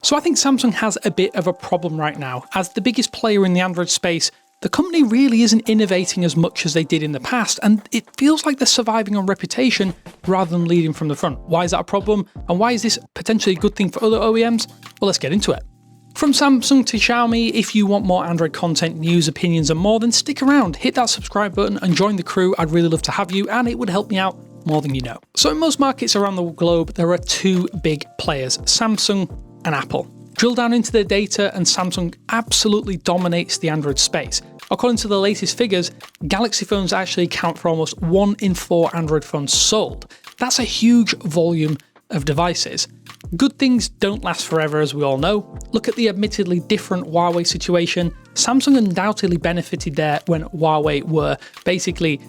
So I think Samsung has a bit of a problem right now. As the biggest player in the Android space, the company really isn't innovating as much as they did in the past, and it feels like they're surviving on reputation rather than leading from the front. Why is that a problem? And why is this potentially a good thing for other OEMs? Well, let's get into it. From Samsung to Xiaomi, if you want more Android content, news, opinions and more, then stick around, hit that subscribe button and join the crew. I'd really love to have you, and it would help me out more than you know. So in most markets around the globe, there are two big players, Samsung and Apple. Drill down into their data and Samsung absolutely dominates the Android space. According to the latest figures, Galaxy phones actually account for almost 1 in 4 Android phones sold. That's a huge volume of devices. Good things don't last forever, as we all know. Look at the admittedly different Huawei situation. Samsung undoubtedly benefited there when Huawei were basically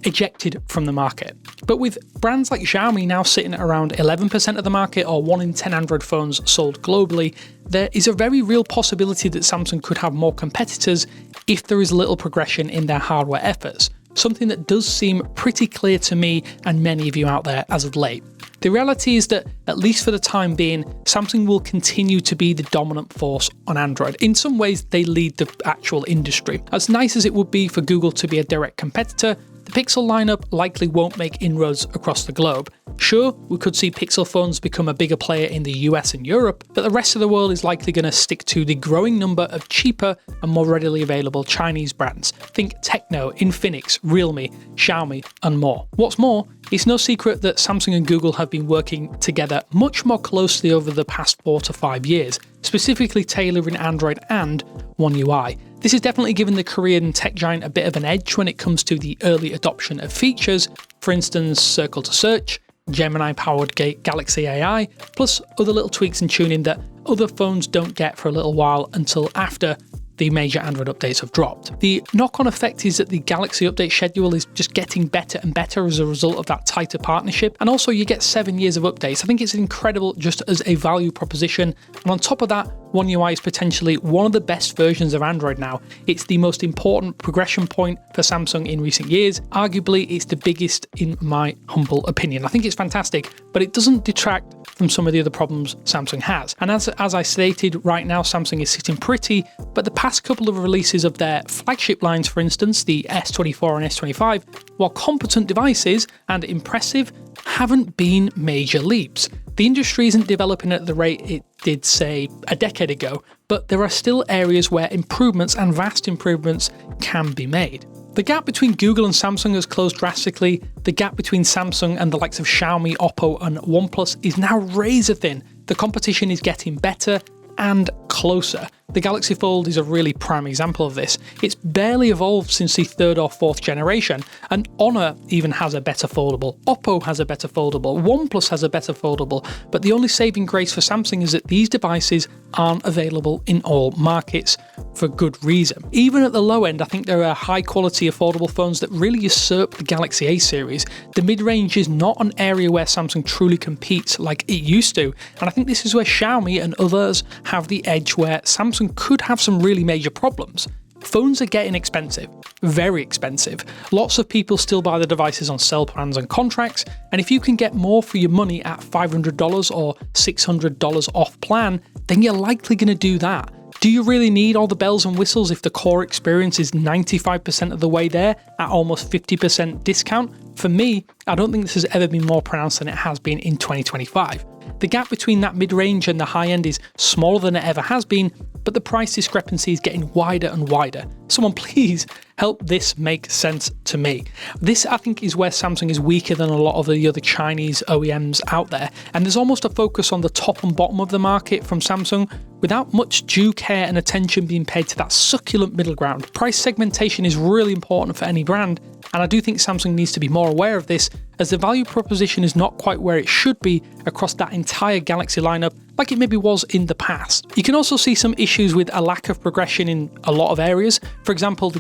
ejected from the market. But with brands like Xiaomi now sitting at around 11% of the market, or 1 in 10 Android phones sold globally, there is a very real possibility that Samsung could have more competitors if there is little progression in their hardware efforts. Something that does seem pretty clear to me and many of you out there as of late. The reality is that, at least for the time being, Samsung will continue to be the dominant force on Android. In some ways, they lead the actual industry. As nice as it would be for Google to be a direct competitor, the Pixel lineup likely won't make inroads across the globe. Sure, we could see Pixel phones become a bigger player in the US and Europe, but the rest of the world is likely going to stick to the growing number of cheaper and more readily available Chinese brands. Think Tecno, Infinix, Realme, Xiaomi, and more. What's more, it's no secret that Samsung and Google have been working together much more closely over the past 4 to 5 years, specifically tailoring Android and One UI. This has definitely given the Korean tech giant a bit of an edge when it comes to the early adoption of features, for instance, Circle to Search, Gemini-powered Galaxy AI, plus other little tweaks and tuning that other phones don't get for a little while until after the major Android updates have dropped. The knock-on effect is that the Galaxy update schedule is just getting better and better as a result of that tighter partnership, and also you get 7 years of updates. I think it's incredible just as a value proposition, and on top of that, One UI is potentially one of the best versions of Android now. It's the most important progression point for Samsung in recent years. Arguably, it's the biggest in my humble opinion. I think it's fantastic, but it doesn't detract from some of the other problems Samsung has. And as I stated, right now Samsung is sitting pretty, but the past couple of releases of their flagship lines, for instance, the S24 and S25, while competent devices and impressive, haven't been major leaps. The industry isn't developing at the rate it did, say, a decade ago, but there are still areas where improvements and vast improvements can be made. The gap between Google and Samsung has closed drastically. The gap between Samsung and the likes of Xiaomi, Oppo and OnePlus is now razor thin. The competition is getting better and closer. The Galaxy Fold is a really prime example of this. It's barely evolved since the 3rd or 4th generation, and Honor even has a better foldable, Oppo has a better foldable, OnePlus has a better foldable, but the only saving grace for Samsung is that these devices aren't available in all markets for good reason. Even at the low end, I think there are high quality affordable phones that really usurp the Galaxy A series. The mid-range is not an area where Samsung truly competes like it used to, and I think this is where Xiaomi and others have the edge where Samsung could have some really major problems. Phones are getting expensive, very expensive. Lots of people still buy the devices on sell plans and contracts, and if you can get more for your money at $500 or $600 off plan, then you're likely going to do that. Do you really need all the bells and whistles if the core experience is 95% of the way there at almost 50% discount? For me, I don't think this has ever been more pronounced than it has been in 2025. The gap between that mid-range and the high-end is smaller than it ever has been, but the price discrepancy is getting wider and wider. Someone please help this make sense to me. This, I think, is where Samsung is weaker than a lot of the other Chinese OEMs out there, and there's almost a focus on the top and bottom of the market from Samsung without much due care and attention being paid to that succulent middle ground. Price segmentation is really important for any brand, and I do think Samsung needs to be more aware of this, as the value proposition is not quite where it should be across that entire Galaxy lineup like it maybe was in the past. You can also see some issues with a lack of progression in a lot of areas. For example,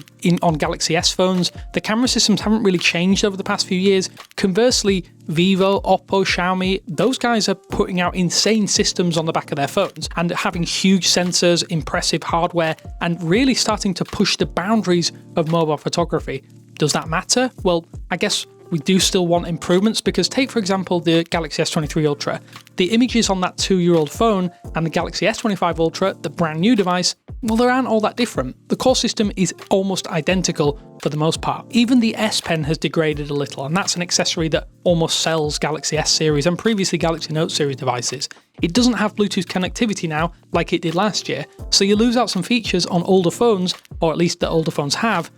on Galaxy S phones, the camera systems haven't really changed over the past few years. Conversely, Vivo, Oppo, Xiaomi, those guys are putting out insane systems on the back of their phones and having huge sensors, impressive hardware, and really starting to push the boundaries of mobile photography. Does that matter? Well, I guess we do still want improvements, because take for example the Galaxy S23 Ultra. The images on that 2-year-old phone and the Galaxy S25 Ultra, the brand new device, well, they aren't all that different. The core system is almost identical for the most part. Even the S Pen has degraded a little, and that's an accessory that almost sells Galaxy S series and previously Galaxy Note series devices. It doesn't have Bluetooth connectivity now like it did last year, so you lose out some features on older phones, or at least that older phones have,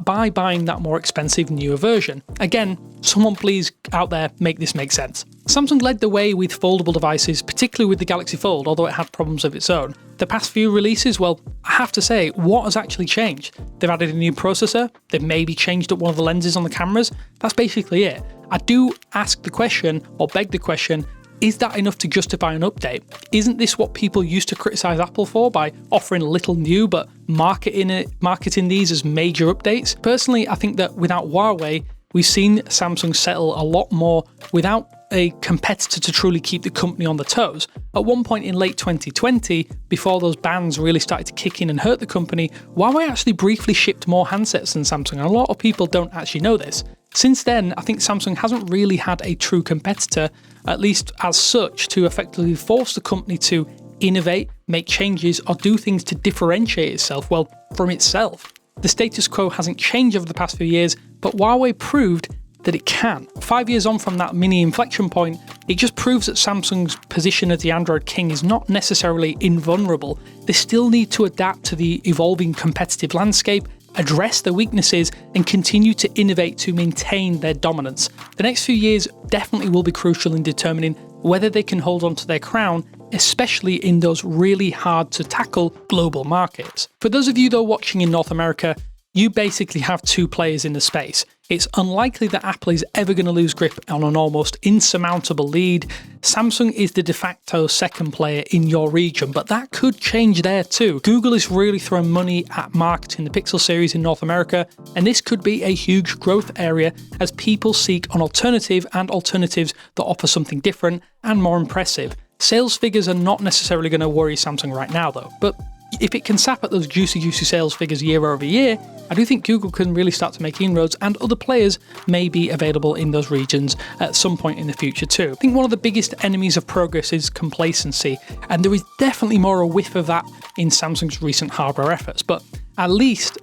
by buying that more expensive newer version. Again, someone please out there make this make sense. Samsung led the way with foldable devices, particularly with the Galaxy Fold, although it had problems of its own. The past few releases, well, I have to say, what has actually changed? They've added a new processor, they've maybe changed up one of the lenses on the cameras, that's basically it. I do ask the question, or beg the question, is that enough to justify an update? Isn't this what people used to criticise Apple for, by offering a little new but marketing these as major updates? Personally, I think that without Huawei, we've seen Samsung settle a lot more without a competitor to truly keep the company on the toes. At one point in late 2020, before those bans really started to kick in and hurt the company, Huawei actually briefly shipped more handsets than Samsung, and a lot of people don't actually know this. Since then, I think Samsung hasn't really had a true competitor, at least as such, to effectively force the company to innovate, make changes, or do things to differentiate itself, well, from itself. The status quo hasn't changed over the past few years, but Huawei proved that it can. 5 years on from that mini inflection point, it just proves that Samsung's position as the Android king is not necessarily invulnerable. They still need to adapt to the evolving competitive landscape, address their weaknesses, and continue to innovate to maintain their dominance. The next few years definitely will be crucial in determining whether they can hold on to their crown, especially in those really hard to tackle global markets. For those of you though watching in North America, you basically have two players in the space. It's unlikely that Apple is ever going to lose grip on an almost insurmountable lead. Samsung is the de facto second player in your region, but that could change there too. Google is really throwing money at marketing the Pixel series in North America, and this could be a huge growth area as people seek an alternative and alternatives that offer something different and more impressive. Sales figures are not necessarily going to worry Samsung right now though, but if it can sap at those juicy sales figures year over year, I do think Google can really start to make inroads, and other players may be available in those regions at some point in the future too. I think one of the biggest enemies of progress is complacency, and there is definitely more a whiff of that in Samsung's recent hardware efforts, but at least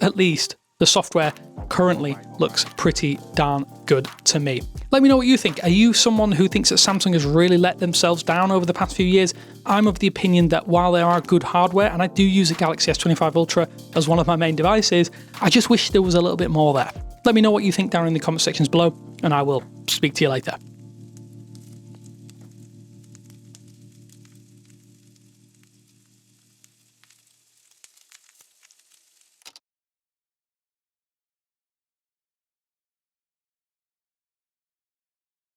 the software currently looks pretty darn good to me. Let me know what you think. Are you someone who thinks that Samsung has really let themselves down over the past few years? I'm of the opinion that while there are good hardware, and I do use the Galaxy S25 Ultra as one of my main devices, I just wish there was a little bit more there. Let me know what you think down in the comment sections below, and I will speak to you later.